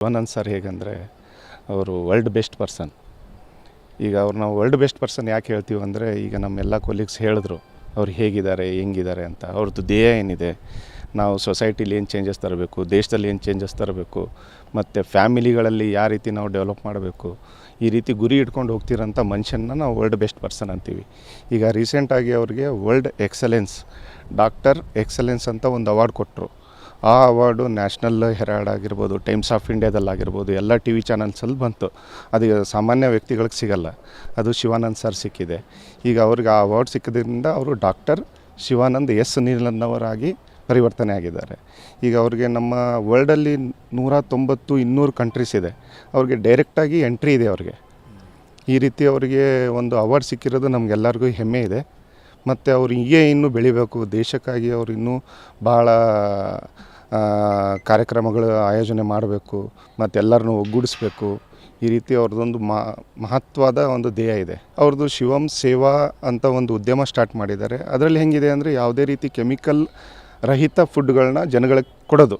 Shivanand sir ಹೇಗಂದರೆ ಅವರು world best person. ಈಗ ಅವ್ರು ನಾವು ವರ್ಲ್ಡ್ ಬೆಸ್ಟ್ ಪರ್ಸನ್ ಯಾಕೆ ಹೇಳ್ತೀವಿ ಅಂದರೆ, ಈಗ ನಮ್ಮೆಲ್ಲ ಕೊಲೀಗ್ಸ್ ಹೇಳಿದ್ರು ಅವ್ರು ಹೇಗಿದ್ದಾರೆ ಹೆಂಗಿದ್ದಾರೆ ಅಂತ. ಅವ್ರದ್ದು ಧ್ಯೇಯ ಏನಿದೆ, ನಾವು ಸೊಸೈಟಿಲಿ ಏನು ಚೇಂಜಸ್ ತರಬೇಕು, ದೇಶದಲ್ಲಿ ಏನು ಚೇಂಜಸ್ ತರಬೇಕು, ಮತ್ತು ಫ್ಯಾಮಿಲಿಗಳಲ್ಲಿ ಯಾವ ರೀತಿ ನಾವು ಡೆವಲಪ್ ಮಾಡಬೇಕು, ಈ ರೀತಿ ಗುರಿ ಇಟ್ಕೊಂಡು ಹೋಗ್ತಿರೋಂಥ ಮನುಷ್ಯನ ನಾವು ವರ್ಲ್ಡ್ ಬೆಸ್ಟ್ ಪರ್ಸನ್ ಅಂತೀವಿ. ಈಗ ರೀಸೆಂಟಾಗಿ ಅವ್ರಿಗೆ ವರ್ಲ್ಡ್ ಎಕ್ಸಲೆನ್ಸ್, ಡಾಕ್ಟರ್ ಎಕ್ಸಲೆನ್ಸ್ ಅಂತ ಒಂದು ಅವಾರ್ಡ್ ಕೊಟ್ಟರು. ಆ ಅವಾರ್ಡು ನ್ಯಾಷನಲ್ ಹೆರಾಲ್ಡ್ ಆಗಿರ್ಬೋದು, ಟೈಮ್ಸ್ ಆಫ್ ಇಂಡಿಯಾದಲ್ಲಾಗಿರ್ಬೋದು, ಎಲ್ಲ ಟಿ ವಿ ಚಾನಲ್ಸಲ್ಲಿ ಬಂತು. ಅದು ಸಾಮಾನ್ಯ ವ್ಯಕ್ತಿಗಳಿಗೆ ಸಿಗಲ್ಲ, ಅದು ಶಿವಾನಂದ್ ಸರ್ ಸಿಕ್ಕಿದೆ. ಈಗ ಅವ್ರಿಗೆ ಆ ಅವಾರ್ಡ್ ಸಿಕ್ಕಿದ್ರಿಂದ ಅವರು ಡಾಕ್ಟರ್ ಶಿವಾನಂದ್ ಎಸ್ ನೀಲನ್ನವರಾಗಿ ಪರಿವರ್ತನೆ ಆಗಿದ್ದಾರೆ. ಈಗ ಅವ್ರಿಗೆ ನಮ್ಮ ವರ್ಲ್ಡಲ್ಲಿ 190-200 ಕಂಟ್ರೀಸ್ ಇದೆ, ಅವ್ರಿಗೆ ಡೈರೆಕ್ಟಾಗಿ ಎಂಟ್ರಿ ಇದೆ ಅವ್ರಿಗೆ. ಈ ರೀತಿ ಅವರಿಗೆ ಒಂದು ಅವಾರ್ಡ್ ಸಿಕ್ಕಿರೋದು ನಮಗೆಲ್ಲರಿಗೂ ಹೆಮ್ಮೆ ಇದೆ. ಮತ್ತು ಅವ್ರು ಹೀಗೆ ಇನ್ನೂ ಬೆಳಿಬೇಕು, ದೇಶಕ್ಕಾಗಿ ಅವ್ರು ಇನ್ನೂ ಭಾಳ ಕಾರ್ಯಕ್ರಮಗಳು ಆಯೋಜನೆ ಮಾಡಬೇಕು ಮತ್ತು ಎಲ್ಲರನ್ನೂ ಒಗ್ಗೂಡಿಸ್ಬೇಕು. ಈ ರೀತಿ ಅವ್ರದ್ದೊಂದು ಮಹತ್ವದ ಒಂದು ಧ್ಯೇಯ ಇದೆ. ಅವ್ರದ್ದು ಶಿವಂ ಸೇವಾ ಅಂತ ಒಂದು ಉದ್ಯಮ ಸ್ಟಾರ್ಟ್ ಮಾಡಿದ್ದಾರೆ. ಅದರಲ್ಲಿ ಹೆಂಗಿದೆ ಅಂದರೆ, ಯಾವುದೇ ರೀತಿ ಕೆಮಿಕಲ್ ರಹಿತ ಫುಡ್ಗಳನ್ನ ಜನಗಳಿಗೆ ಕೊಡೋದು.